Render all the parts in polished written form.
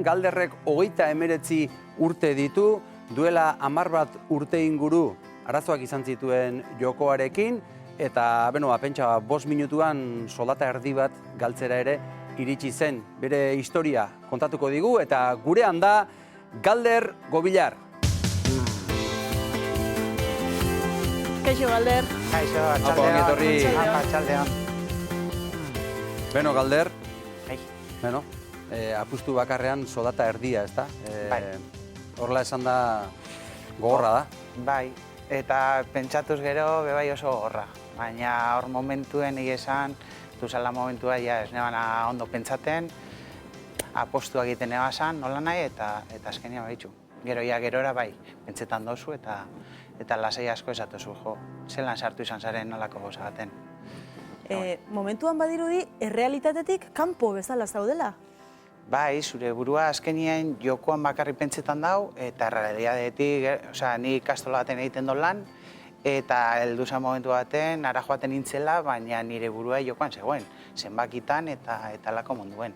Galderrek 39 urte ditu, duela 10 urte inguru arazoak izan zituen jokoarekin, eta pentsa 5 minutuan soldata erdi bat galtzera ere iritsi zen. Bere historia kontatuko digu, eta gurean da Galder Gobillar. Kaixo, Galder. Kaixo, atxaldean. Beno, Galder. Beno, apustu bakarrean soldata erdia, ezta? Horrela esan da gogorra da. Bai, eta pentsatuz gero bebai oso gogorra. Baina hor momentuen esan, duzala momentua ja ez nebana ondo pentsaten, apostua egiten ebasan, nola nahi, eta azkenia baitzu. Gero ja gerora bai, pentsetan dozu eta lasai asko esatuzu, jo, zelan sartu izan zaren nolako gauza baten. Momentuan badirudi, errealitatetik kanpo bezala zaudela? Bai, zure burua azkenien jokoan bakarri pentsetan dau, eta errealitatetik, ni ikastola baten egiten dut lan, eta heldu zen momentu baten, ara joaten nintzela, baina nire burua jokoan zegoen, zenbakitan eta lako munduen.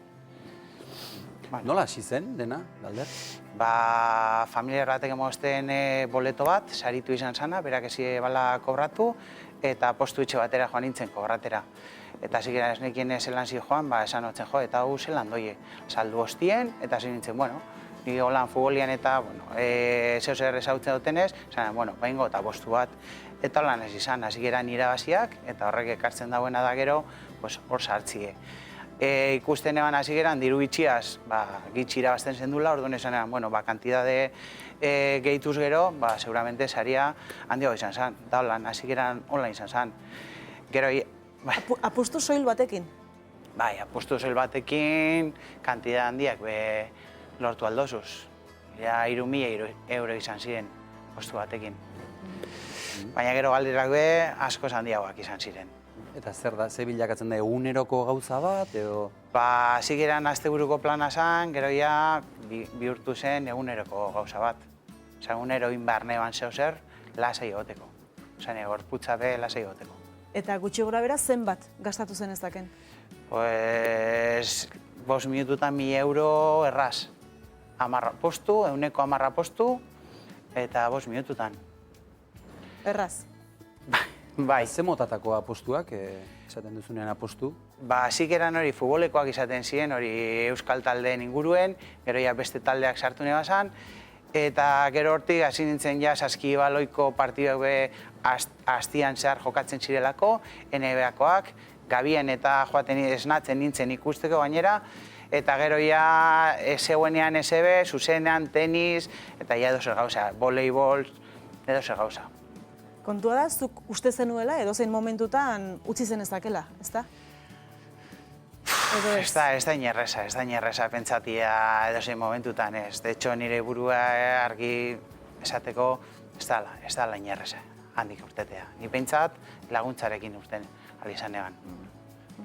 Nola hasi zen dena, Galder? Familiar batek emozten boleto bat, saritu izan zana, berak ezi bala kobratu, eta postu etxe batera joan nintzen kobratera. Eta zikera ez nekien zelan zi joan, esan hotzen jo, eta hau zelan doie. Saldu hostien, eta zin nintzen, ni holan futbolian eta, zeu zer ezautzen dutenez, zan, baingo eta postu bat. Eta holan ez izan, zikera irabaziak, eta horrek ekartzen dauena da gero, hor sartzie. Ikusten eban hasi geran, diru bitxiaz, gitxi irabazten zendula, orduan esan eran, kantidade gehituz gero, seguramente saria handiago izan zen. Da holan, hasi geran online izan zen. Gero, apustu soil batekin? Bai, apustu soil batekin, kantidade handiak lortu aldozuz. 3.000 euro izan ziren, apustu batekin. Baina gero galderak askoz handiagoak izan ziren. Eta zer da, ze bilakatzen da, eguneroko gauza bat, edo? Hasi geran asteburuko plana zen, gero ja bihurtu zen eguneroko gauza bat. Egunero inbarne ban zeu zer, lasai egoteko. Gorputza be lasai egoteko. Eta gutxi gora bera zenbat gastatu zen ezaken? 5 minututan 1.000 euro erraz. 10 postu, eguneko 10 postu, eta 5 minututan. Erraz? Bai. Ze motatako apostuak, esaten duzunean apostu? Zikeran hori futbolekoak izaten ziren, hori euskal taldeen inguruen, gero ja beste taldeak sartu nebazan, eta gero hortik hasi nintzen ja saskibaloiko partiduak hastian zehar jokatzen zirelako, NBA-koak, gabien eta joaten esnatzen nintzen ikusteko gainera, eta gero ja zeuenean SB, zuzenean, tenis, eta ja edozer gauza, voleibol, edozer gauza. Kontua da, zuk uste zenuela edozein momentutan utzi zen ezakela, ezta? Ez da inerreza pentsatia edozein momentutan ez. De hecho, nire burua argi esateko ez da inerreza, handik urtetea. Ni pentsat laguntzarekin urten izan eban.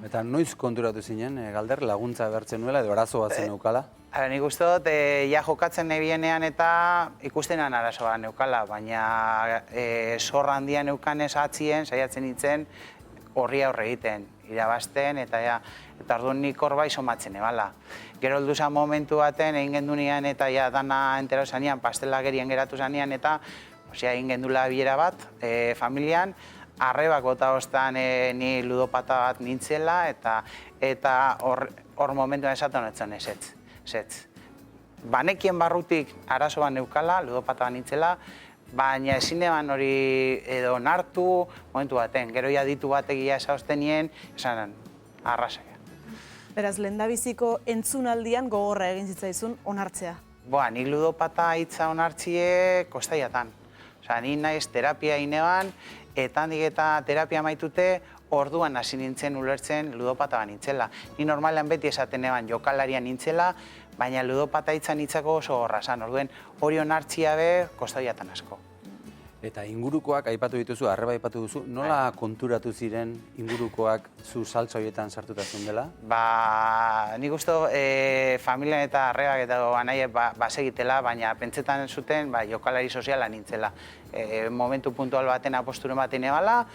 Eta noiz konturatu zinen, Galder, laguntza bertzen nuela edo arazo bat zen neukala? Nik uste dut, ja jokatzen nebienean eta ikustenan arazoa neukala, baina zorra handia neukanez atzien, saiatzen nintzen horri aurre egiten, irabazten, eta orduan nik hor bai somatzen ebala. Gero heldu zen momentu baten, egin gendunean eta dana entero zanean, pastelagerien geratu zanean, eta egin gendula bilera bat, familian, arrebak bota hostan ni ludopata bat nintzela, eta hor momentuan esaten honetzen ezetz. Banekien barrutik arazoan neukala, ludopata bat nintzela, baina ezin eban hori edo nartu momentu baten. Gero ja ditu bategia esauzten nien, esan arrasaia. Beraz, lehendabiziko entzunaldian gogorra egin zitzaizun onartzea. Nik ludopata hitza onartzie kostaiatan. Ni naiz terapia ineban, eta handik eta terapia maitute, orduan hasi nintzen ulertzen ludopata bat nintzela. Ni normalean beti esaten eban jokalarian nintzela, baina ludopata hitza nintzako oso gorra zan. Orduen hori onartzia be, kostaiatan asko. Eta ingurukoak aipatu dituzu, arreba aipatu duzu, nola konturatu ziren ingurukoak zu saltza horietan sartutasun dela? Nik uste familian eta arrebak eta anaiek basegitela, baina pentsetan zuten jokalari soziala nintzela. Momentu puntual baten aposturen baten ebala,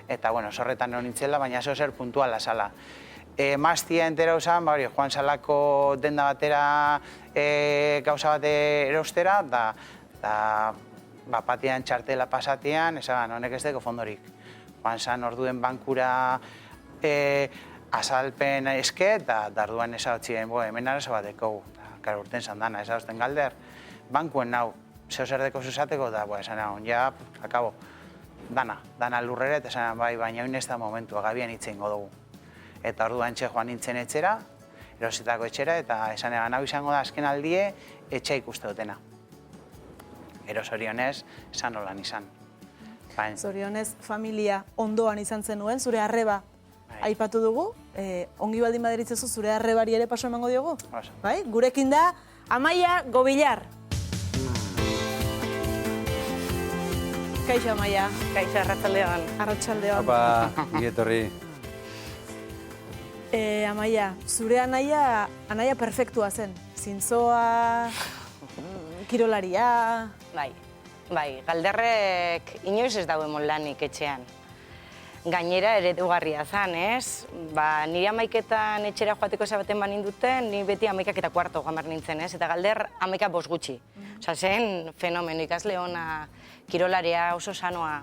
eta sorretan non nintzela, baina zer puntuala zala. Mastia entera usan, joan salako denda batera gauza bat erostera, eta batean txartela pasatean, esan, honek ez deko fondorik. Joan zan orduen bankura azalpen eske, eta darduan esautxien, hemen arazo bat dekogu. Karo, urten zan dana, esauzten Galder, bankuen nau, zeo zer deko zuzateko, eta esan egon, ja, akabo, dana lurrera, eta esan bai, baina oin ez da momentua, gabian hitzen dugu. Eta orduan txe joan nintzen etxera, erositako etxera, eta esan egan hau izango da azken aldie, etxe ikuste dutena. Ero zorionez, esan holan izan. Zorionez, familia ondoan izan zenuen, zure arreba aipatu dugu, ongi baldin baderitzezu zure arrebari ere paso emango diogu? Bai, gurekin da, Amaia Gobillar. Kaixo, Amaia. Kaixo, arratsaldeon. Arratsaldeon. Apa, etorri. Amaia, zure anaia perfektua zen. Zintzoa, kirolaria... Bai, Galderrek inoiz ez dauen lanik etxean. Gainera eredugarria zen, ez? Nire amaiketan etxera joateko esabaten baninduten, ni beti 11:15 gamar nintzen, ez? Eta Galder 11:05 gutxi. Osa, zen fenomeno ikasle ona, kirolaria oso sanoa.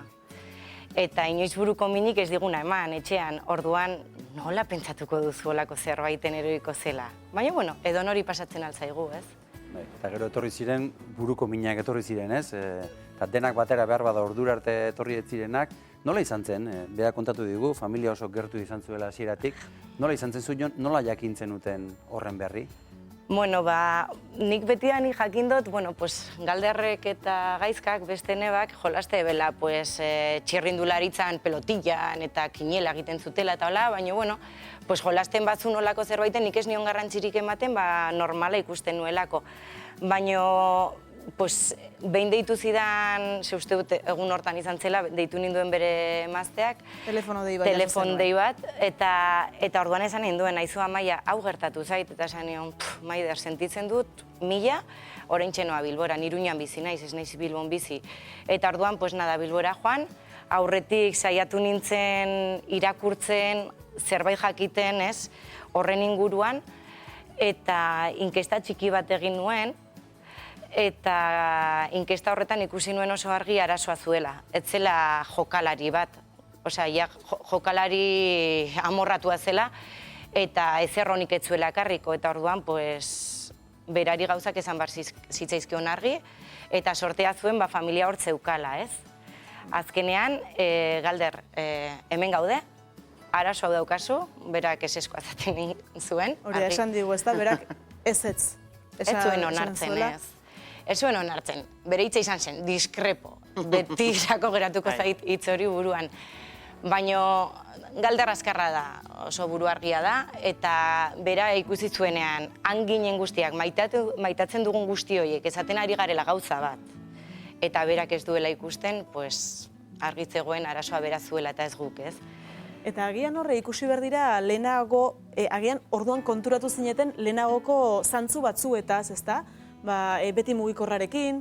Eta inoiz buruko minik ez diguna eman, etxean, orduan nola pentsatuko duzu olako zerbaiten eroiko zela. Baina, bueno, edonori pasatzen altzaigu, ez? Eta gero etorri ziren, buruko minak etorri ziren, ez? Eta denak batera behar bada ordura arte etorri ez zirenak. Nola izan zen, bera kontatu digu, familia oso gertu izan zuela hasieratik. Nola izan zen zuen, nola jakintzen uten horren berri? Bueno, nik betidan jakin dut, Galderrek eta Gaizkak beste nebak jolaste bela, txirrindularitzan pelotillan eta kinela egiten zutela eta hola, baina, jolasten batzun olako zerbaiten nik ez nion garrantzirik ematen, normala ikusten nuelako. Baina, behin deitu zidan, ze uste dut egun hortan izan zela, deitu ninduen bere emazteak. Telefono dei bat. Telefon dei bat, eta orduan esan ninduen, aizu Amaia, hau gertatu zait, eta esan nion, Maider, sentitzen dut, 1000, orain txenoa Bilbora, Iruñan bizi naiz, ez naiz Bilbon bizi. Eta orduan, Bilbora joan, aurretik saiatu nintzen irakurtzen, zerbait jakiten, ez, horren inguruan, eta inkesta txiki bat egin nuen, eta inkesta horretan ikusi nuen oso argi arazoa zuela. Ez zela jokalari bat, jokalari amorratua zela, eta ezerronik ez zuela ekarriko, eta orduan, berari gauzak esan bar zitzaizkion argi, eta sortea zuen familia hor zeukala, ez? Azkenean, Galder, hemen gaude, arazoa daukazu, berak ez eskoazaten zuen. Hori esan digu, ez da, berak ez. Ez zuen onartzen, ez. Ez zuen onartzen, bere hitza izan zen, diskrepo, beti sako geratuko zait hitz hori buruan. Baina Galder azkarra da, oso buru argia da, eta bera ikusi zuenean, hanginen guztiak, maitatzen dugun guzti horiek, esaten ari garela gauza bat, eta berak ez duela ikusten, argitzegoen arazoa bera zuela eta ez guk, ez? Eta agian horre ikusi behar dira lehenago, agian orduan konturatu zineten lehenagoko zantzu batzuetaz, ezta? Beti mugikorrarekin,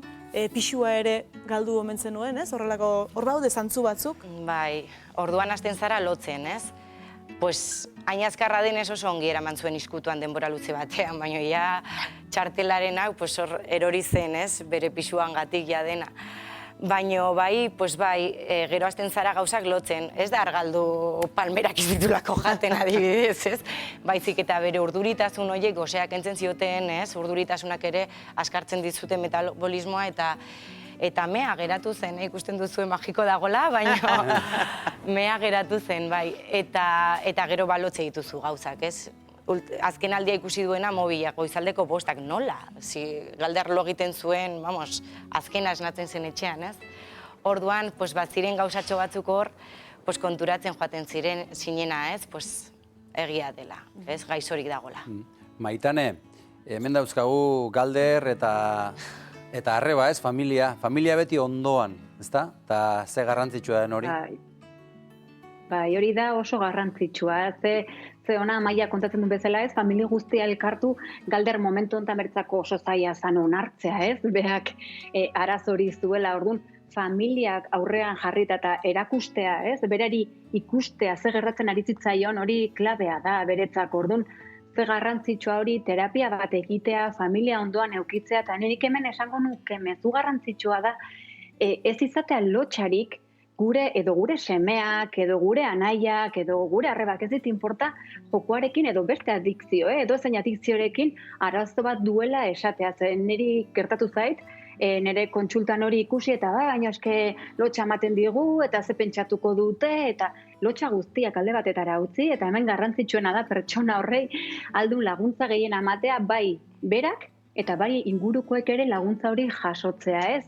pixua ere galdu omen zenuen, ez? Horrelako, hor baude zantzu batzuk? Bai, orduan hasten zara lotzen, ez? Hain azkarra denez oso ongi eraman zuen iskutuan denbora luze batean, baina ja txartelaren hau hor erori zen, ez? Bere pixuan gatik ja dena. Baina bai, gero hasten zara gauzak lotzen, ez da argaldu palmerak izbitulako jaten adibidez, ez? Baizik eta bere urduritasun horiek goseak entzen zioten, ez? Urduritasunak ere askartzen dizuten metabolismoa eta mea geratu zen, ikusten duzuen magiko dagola, baina mea geratu zen, bai. Eta gero balotze dituzu gauzak, ez? Azken aldia ikusi duena mobilak, goizaldeko 5, nola? Galder lo egiten zuen, azkena esnatzen zen etxean, ez? Orduan, ziren gauzatxo batzuk hor, konturatzen joaten zinena, ez? Egia dela, ez? Gaizorik dagola. Maitane, hemen dauzkagu Galder eta arreba, ez? Familia beti ondoan, ezta? Eta ze garrantzitsua den hori? Bai, hori da oso garrantzitsua, ze ona Amaia kontatzen duen bezala, ez, familia guztia elkartu Galder momentu honetan bertzako oso zaila zan onartzea, ez, berak arazo hori zuela, orduan, familiak aurrean jarrita eta erakustea, ez? Berari ikustea ze gertatzen ari zitzaion hori klabea da beretzak. Orduan, ze garrantzitsua hori terapia bat egitea, familia ondoan eukitzea, eta nik hemen esango nuke mezu garrantzitsua da ez izatea lotxarik gure semeak, edo gure anaiak, edo gure arrebak, ez dit inporta jokoarekin edo beste adikzio, edo zein adikziorekin arazo bat duela esatea. Niri gertatu zait, nire kontsultan hori ikusi eta baina eske lotxa ematen digu eta ze pentsatuko dute eta lotxa guztiak alde batetara utzi eta hemen garrantzitsuena da pertsona horrei aldun laguntza gehien ematea bai berak eta bai ingurukoek ere laguntza hori jasotzea, ez?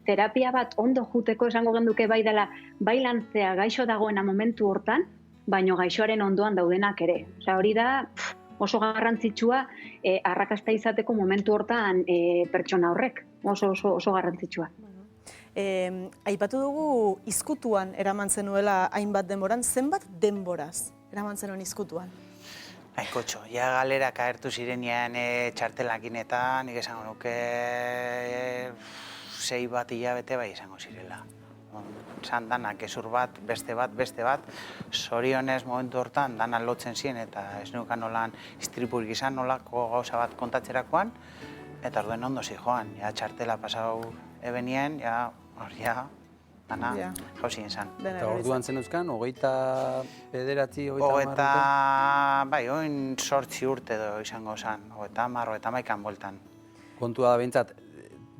Terapia bat ondo juteko esango genduke bai dela bai lantzea gaixo dagoena momentu hortan, baino gaixoaren ondoan daudenak ere. Hori da oso garrantzitsua arrakasta izateko momentu hortan pertsona horrek. Oso garrantzitsua. Aipatu dugu izkutuan eraman zenuela hainbat denboran, zenbat denboraz eraman zenuen izkutuan? Kotxo, ja galera kaertu zirenean txartelakin eta nik esango nuke 6 bat hilabete bai izango zirela. Zan danak ezur bat, beste bat, zorionez momentu hortan dana lotzen ziren eta ez nukan nolan istripurik izan nolako gauza bat kontatzerakoan eta orduen ondo zijoan, ja txartela pasau ebenien, ja dana jauzien izan. Eta orduan zen euskan, 29, 30 bai, oin 8 urte edo izango zen, 30 bueltan. Kontua da behintzat,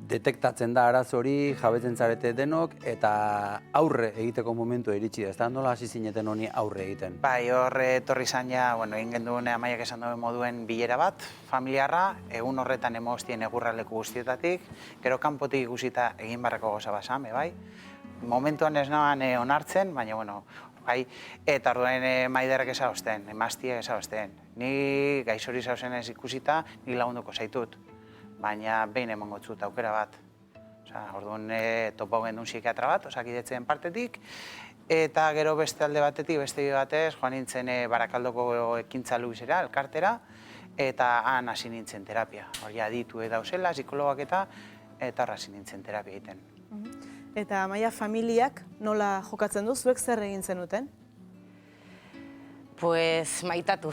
detektatzen da arazo hori, jabetzen zarete denok, eta aurre egiteko momentu iritsi da. Ez da, nola hasi zineten honi aurre egiten? Bai, horre etorri izan ja, egin genduen Amaiak esan duen moduen bilera bat, familiarra, egun horretan emoztien egurraleku guztietatik, gero kanpotik ikusita egin barrako goza basame, bai? Momentuan ez nahan onartzen, baina, bai, eta orduen maiderrek ezauzten, emaztiak ezauzten. Ni gaixori zauzen ez ikusita, ni lagunduko zaitut. Baina behin emango zut aukera bat. Orduan topo gendun psikiatra bat, Osakidetzen partetik, eta gero beste alde batetik, beste batez, joan nintzen Barakaldoko ekintza lubizera, elkartera, eta han hasi nintzen terapia. Hori aditu dauzela, psikologak eta hasi nintzen terapia egiten. Eta Amaia, familiak nola jokatzen du, zuek zer egin zenuten? Pues maitatu.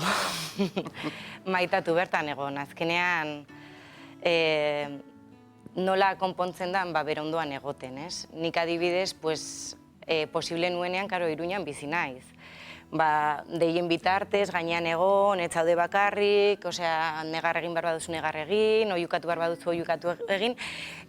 Maitatu bertan egon, azkenean nola konpontzen da, bere ondoan egoten, ez? Nik adibidez, posible nuenean, karo, Iruñan bizi naiz. Deien bitartez, gainean egon, ez zaude bakarrik, negar egin behar baduzu negar egin, oiukatu behar baduzu oiukatu egin,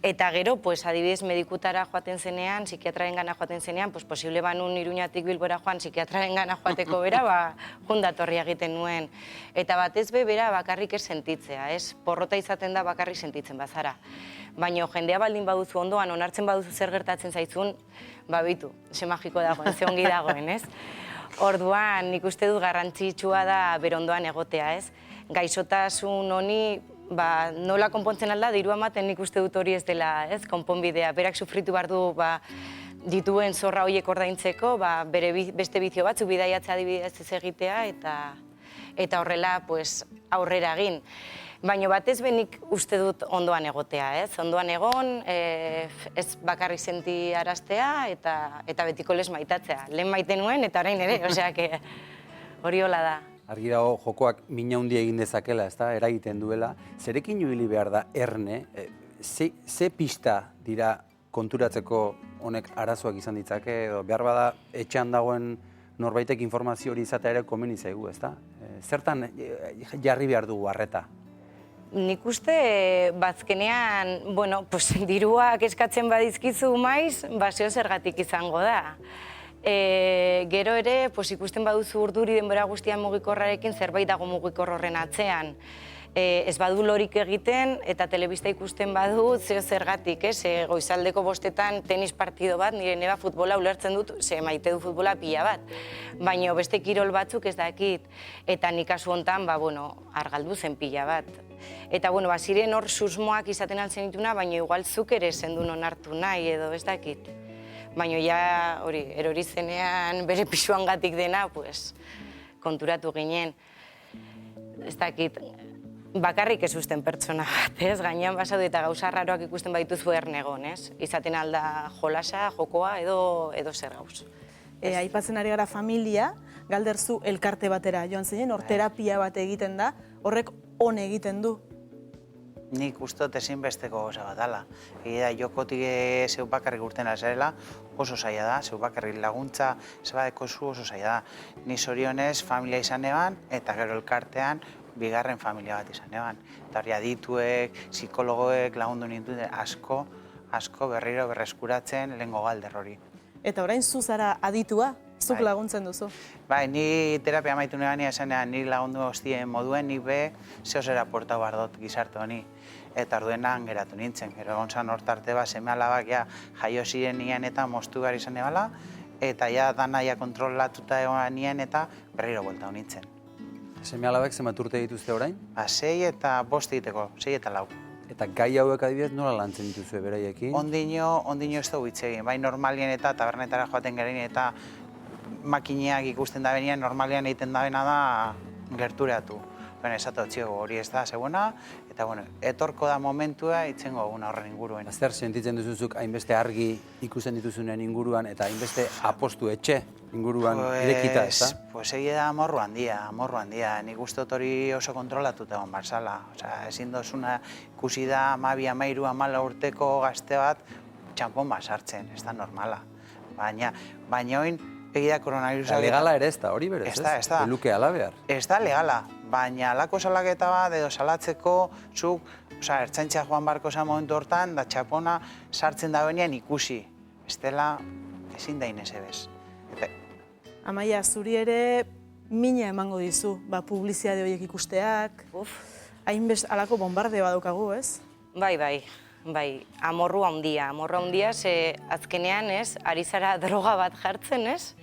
eta gero, adibidez, medikutara joaten zenean, psikiatraren gana joaten zenean, posible banun Iruñatik Bilbora joan, psikiatraren gana joateko bera, jundatorria egiten nuen. Eta batez bera bakarrik ez sentitzea, ez? Porrota izaten da bakarrik sentitzen bazara. Baina jendea baldin baduzu ondoan, onartzen baduzu zer gertatzen zaizun, bitu, ze magiko dagoen, ze ongi dagoen, ez? Orduan, nik uste dut garrantzitsua da berondoan egotea, ez? Gaixotasun honi, nola konpontzen alda, dirua ematen nik uste dut hori ez dela, ez? Konponbidea, berak sufritu behar du, dituen zorra horiek ordaintzeko, bere beste bizio batzu bidaiatzea adibidez ez egitea, eta horrela aurrera egin. Baina batez benik uste dut ondoan egotea, ez? Ondoan egon, ez bakarrik senti araztea eta betiko lez maitatzea. Lehen maite nuen eta orain ere, hori hola da. Argi dago jokoak mina handi egin dezakela, ezta, eragiten duela. Zerekin ibili behar da erne, ze pista dira konturatzeko honek arazoak izan ditzake, edo behar bada etxean dagoen norbaitek informazio hori izatea ere komeni zaigu, ezta? Zertan jarri behar dugu arreta? Nik uste, bazkenean, diruak eskatzen badizkizu maiz, zeo zergatik izango da. Gero ere, ikusten baduzu urduri denbora guztian mugikorrarekin zerbait dago mugikor horren atzean. Ez badu lorik egiten eta telebista ikusten badu zeo zergatik, goizaldeko 5 tenis partido bat, nire neba futbola ulertzen dut, ze maite du futbola pila bat. Baina beste kirol batzuk ez dakit, eta nik kasu hontan, argaldu zen pila bat. Eta, ziren hor susmoak izaten altzen dituna, baina igual zuk ere zendun onartu nahi edo ez dakit. Baina ja, hori, erori zenean bere pisuangatik dena, konturatu ginen. Ez dakit, bakarrik ez usten pertsona bat, ez? Gainean basaude eta gauza raroak ikusten baituzu ernegon, ez? Izaten alda jolasa, jokoa edo zer gauz. Aipatzen ari gara familia, galderzu elkarte batera joan zinen, hor terapia bat egiten da, horrek on egiten du. Nik ustot ezinbesteko gauza bat dala. Egia da, jokotik zeu bakarrik urtena zerela, oso zaila da, zeu bakarrik laguntza, zebadeko zu oso zaila da. Ni zorionez familia izan eban, eta gero elkartean bigarren familia bat izan eban. Eta hori adituek, psikologoek lagundu nintuen asko berriro berreskuratzen lehengo galder hori. Eta orain zu zara aditua, zuk laguntzen duzu. Bai, ni terapia amaitu neban esanean ni lagundu hostien moduen, ni be zehozera portau bardot gizarte honi. Eta orduenan geratu nintzen. Gero egon zan hortarte bat, seme alabak ja jaio ziren nien eta moztu behar izan ebala, eta ja dana ja kontrolatuta egon nien eta berriro buelta nintzen. Seme alabek zenbat urte dituzte orain? 6 eta 5 egiteko, 6 eta 4. Eta gai hauek adibidez nola lantzen dituzue beraiekin? Ondino ez dugu hitz egin, bai normalien eta tabernetara joaten gerein eta makineak ikusten da benean, normalian egiten da bena da gerturatu. Baina esatu txigo hori ez da zegoena, eta bueno, etorko da momentua itzengo eguna horren inguruen. Zer sentitzen duzuzuk hainbeste argi ikusten dituzunen inguruan eta hainbeste apostu etxe inguruan irekita, ez da? Pues egia da amorru handia. Nik uste dut hori oso kontrolatuta egon barzala. Osea, ezin dozuna ikusi da 12, 13, 14 urteko gazte bat txanpon bat sartzen, ez da normala. Baina oin egia koronavirusa... Legala ere ez da, hori berez, ez? Ez da. Luke alabear. Ez da legala, baina alako salaketa bat edo salatzeko zuk, ertzaintza joan barko zen momentu hortan, da txapona sartzen da benean ikusi. Ez dela ezin da inez ebez. Amaia, zuri ere mina emango dizu, publizitate horiek ikusteak, hainbest alako bombardeo badaukagu, ez? Bai, amorru handia, ze azkenean, ez, ari zara droga bat jartzen, ez?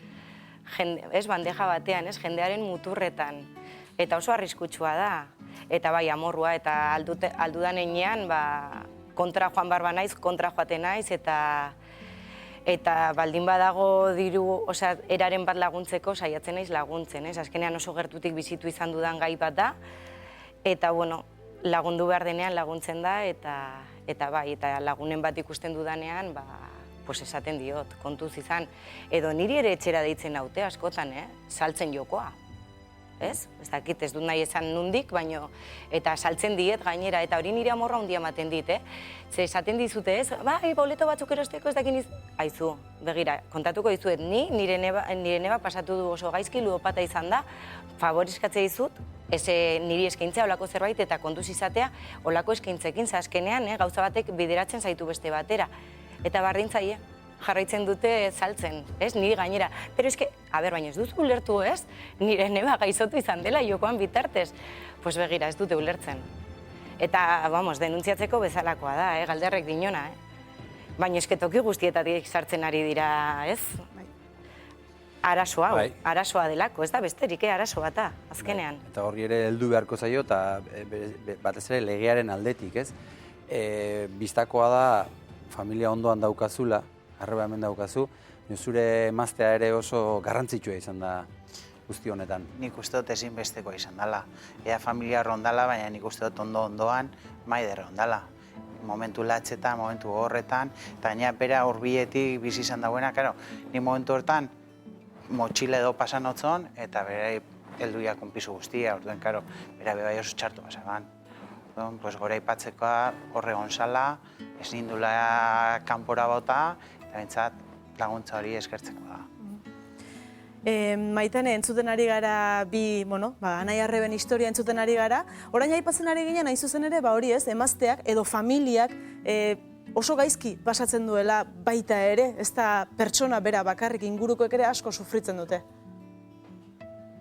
Ez, bandeja batean, ez, jendearen muturretan. Eta oso arriskutsua da. Eta bai, amorrua, eta aldudan enean, kontra joan barba naiz, kontra joaten naiz, eta baldin badago diru, eraren bat laguntzeko, saiatzen naiz laguntzen, ez? Azkenean oso gertutik bizitu izan dudan gai bat da, eta, bueno, lagundu behar denean laguntzen da, eta bai, eta lagunen bat ikusten dudanean, esaten diot, kontuz izan. Edo niri ere etxera deitzen naute askotan, saltzen jokoa. Ez? Ez dakit, ez dut nahi esan nundik, baino, eta saltzen diet gainera, eta hori nire amorra handia ematen dit, Ze esaten dizute, ez? Bai, boleto batzuk erosteko ez dakin Aizu, begira, kontatuko dizuet, nire neba pasatu du oso gaizki, ludopata izan da, favorizkatze dizut, niri eskaintzea olako zerbait eta kontuz izatea olako eskaintzekin, azkenean, gauza batek bideratzen zaitu beste batera. Eta bardintzaile, jarraitzen dute saltzen, ez, niri gainera. Pero eske, baina ez duzu ulertu, ez? Nire neba gaizotu izan dela jokoan bitartez. Pues begira, ez dute ulertzen. Eta, denuntziatzeko bezalakoa da, galderrek dinona, Baina eske toki guztietatik sartzen ari dira, ez? Arazoa delako, ez da besterik, arazo bata, azkenean. Eta horri ere heldu beharko zaio, eta batez ere legearen aldetik, ez? Bistakoa da, familia ondoan daukazula, arreba hemen daukazu, zure emaztea ere oso garrantzitsua izan da guzti honetan. Nik uste dut ezinbestekoa izan dela. Ea familia rondala, baina nik uste dut ondoan maider rondala. Momentu latzetan, momentu horretan, eta gaina bera horbietik bizi izan dagoena, ni momentu hortan motxile edo pasan otzon, eta bera helduia konpizu guztia, orduen, bera bebai oso txartu basaban. Gora ipatzekoa horre gonzala, ez nindula kanpora bota, eta bintzat laguntza hori eskertzeko da. Maitane, entzuten ari gara Anai Arreben historia entzuten ari gara. Orain aipatzen ari ginen, hain zuzen ere, hori ez, emazteak edo familiak oso gaizki pasatzen duela baita ere, ez da pertsona bera bakarrik ingurukoek ere asko sufritzen dute.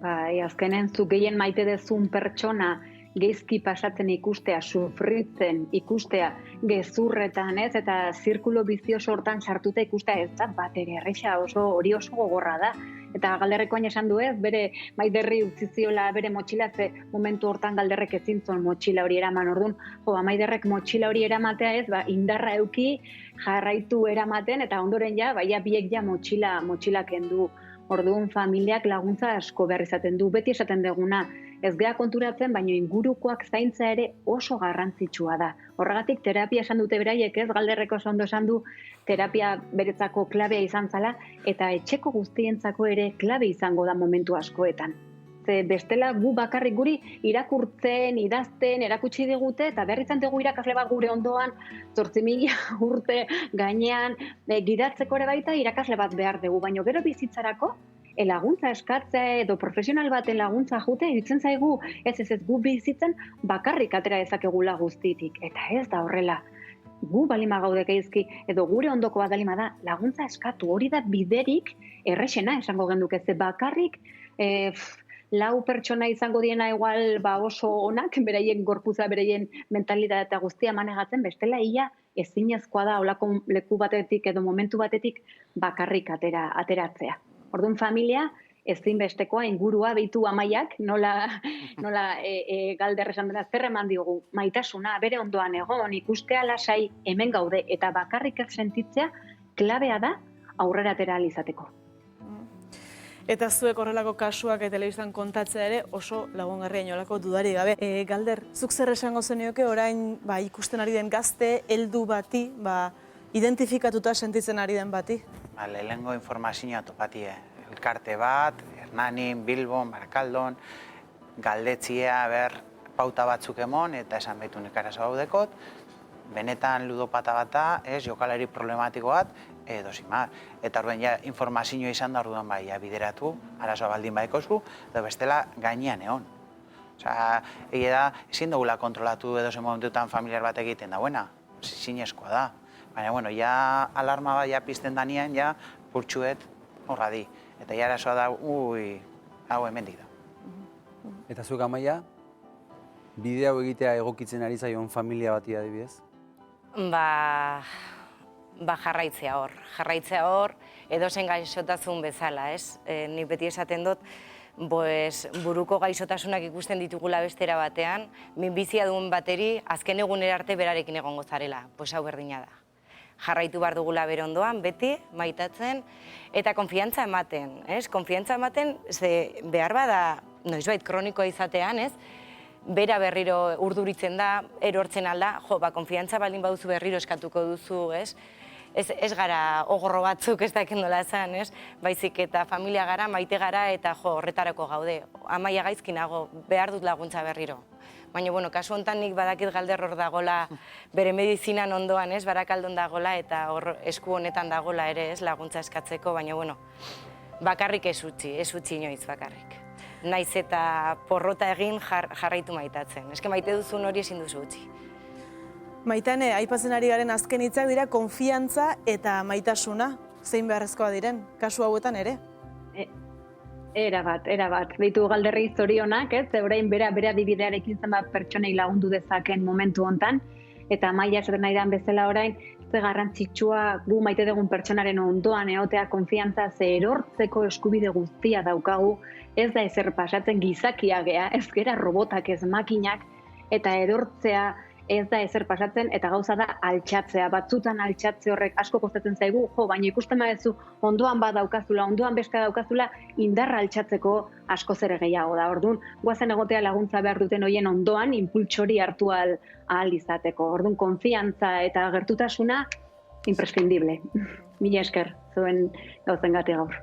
Azkenen zu gehien maite dezun pertsona geizki pasatzen ikustea, sufritzen ikustea, gezurretan, ez? Eta zirkulo bizioso hortan sartuta ikustea ez da bat ere erresa, hori oso gogorra da. Eta galderrekoan esan du ez, bere Maiderri utzi ziola bere motxila, ze momentu hortan galderrek ezin zuen motxila hori eraman. Orduan, Maiderrek motxila hori eramatea ez, indarra euki jarraitu eramaten, eta ondoren biek motxila kendu. Orduan familiak laguntza asko behar izaten du, beti esaten duguna, ez gea konturatzen, baina ingurukoak zaintza ere oso garrantzitsua da. Horregatik terapia esan dute beraiek, ez Galderreko oso ondo esan du, terapia beretzako klabea izan zala, eta etxeko guztientzako ere klabe izango da momentu askoetan. Ze bestela gu bakarrik guri irakurtzen, idazten, erakutsi digute, eta behar izan dugu irakasle bat gure ondoan, 8.000 urte gainean, gidatzeko ere baita irakasle bat behar dugu, baina gero bizitzarako, laguntza eskatzea edo profesional baten laguntza jute, iruditzen zaigu, ez gu bizitzen bakarrik atera dezakegula guztitik, eta ez da horrela. Gu balima gaude gaizki, edo gure ondoko bat balima da, laguntza eskatu, hori da biderik errexena esango genduke, ze bakarrik, lau pertsona izango diena igual oso onak, beraien gorputza, beraien mentalidad eta guztia manegatzen, bestela ia ezinezkoa da olako leku batetik edo momentu batetik bakarrik ateratzea. Orduan familia, ezinbestekoa ingurua beitu amaiak, nola Galder esan dena zer eman diogu, maitasuna, bere ondoan egon, ikustea lasai hemen gaude, eta bakarrik ez sentitzea klabea da aurrera atera ahal izateko. Eta zuek horrelako kasuak telebistan kontatzea ere oso lagungarria inolako dudari gabe. Galder, zuk zer esango zenioke orain ikusten ari den gazte, heldu bati, identifikatuta sentitzen ari den bati? Lehenengo informazioa topatie. Elkarte bat, Hernanin, Bilbon, Barakaldon, galdetzia, pauta batzuk emon, eta esan behitu nekarazo gaudekot, benetan ludopata bata, jokalari problematiko bat, edo zimar. Eta orduan informazioa izan da orduan bideratu, arazoa baldin baikozu, edo bestela gainean egon. Osea, egia da, ezin dugula kontrolatu edo zen momentutan familiar bat egiten da, zinezkoa da. Baina, alarma bat pizten danean, purtsuet horra di. Eta arazoa da, hau hemendik da. Eta zuk Amaia, bide hau egitea egokitzen ari zaion familia bati adibidez? Jarraitzea hor, edozen gaixotasun bezala, ez? Nik beti esaten dut, buruko gaixotasunak ikusten ditugula bestera batean, minbizia duen bateri, azken egunera arte berarekin egongo zarela, hau berdina da. Jarraitu behar dugula bere ondoan, beti, maitatzen, eta konfiantza ematen, ez? Konfiantza ematen, behar bada, noizbait kronikoa izatean, ez? Bera berriro urduritzen da, erortzen alda, konfiantza baldin baduzu berriro eskatuko duzu, ez? Ez gara ogorro batzuk ez dakit nola esan, ez? Baizik eta familia gara, maite gara eta horretarako gaude. Amaia gaizki nago, behar dut laguntza berriro. Baina, kasu honetan nik badakit Galder hor dagola, bere medizinan ondoan, ez? Barakaldon dagola eta hor esku honetan dagola ere, ez? Laguntza eskatzeko, baina, bakarrik ez utzi inoiz bakarrik. Naiz eta porrota egin jarraitu maitatzen. Eske maite duzun hori ezin duzu utzi. Maitane, aipatzen ari garen azken hitzak dira konfiantza eta maitasuna, zein beharrezkoa diren, kasu hauetan ere? Erabat. Beitu Galderri zorionak, ez? Orain bera bidearekin zenbat pertsonei lagundu dezaken momentu hontan, eta Amaia esaten nahi dan bezala orain, ze garrantzitsua gu maite dugun pertsonaren ondoan egotea konfiantza ze erortzeko eskubide guztia daukagu, ez da ezer pasatzen gizakia gea, ez gera robotak ez makinak, eta erortzea ez da ezer pasatzen, eta gauza da altxatzea. Batzutan altxatze horrek asko kostatzen zaigu, baina ikusten badezu ondoan bat daukazula, ondoan beska daukazula, indarra altxatzeko asko zer gehiago da. Orduan, guazen egotea laguntza behar duten horien ondoan, impultsori hartu ahal izateko. Orduan, konfiantza eta gertutasuna, imprescindible. Mila esker, zuen gauzen gati gaur.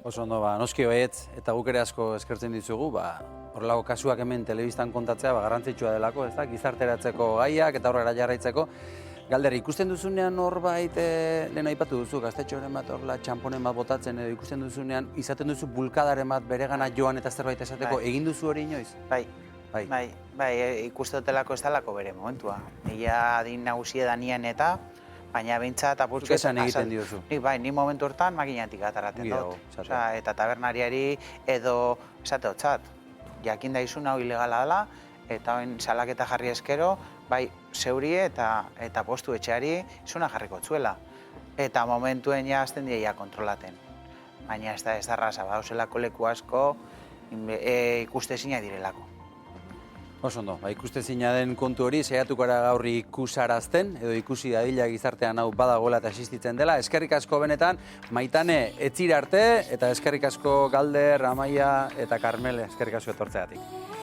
Oso ondo, noski baietz, eta guk ere asko eskertzen dizugu, horrelako kasuak hemen telebistan kontatzea garrantzitsua delako, ez da, gizarteratzeko gaiak eta horrela jarraitzeko. Galder, ikusten duzunean horbait, lehen aipatu duzu, gaztetxoren bat horrela txamponen bat botatzen edo ikusten duzunean, izaten duzu bulkadaren bat beregana joan eta zerbait esateko, egin duzu hori inoiz? Bai, ikuste dutelako ez dalako bere momentua. Ia adin nagusia danian eta, baina behintzat apurtzu... Esan egiten diozu. Ni momentu hortan makinatik ataraten dut. Eta tabernariari edo esateotzat. Jakin da izun hau ilegala dela, eta oin salaketa jarri eskero, bai zeurie eta postu etxeari izuna jarriko tzuela. Eta momentuen azten dira kontrolaten. Baina ez da raza, badauzelako leku asko ikustezina direlako. Oso ondo, ikustezina den kontu hori, saiatuko gara gaur ikusarazten, edo ikusi dadila gizartean hau badagoela eta existitzen dela. Eskerrik asko benetan, Maitane etzira arte, eta eskerrik asko Galder, Amaia eta Karmel, eskerrik asko etortzeatik.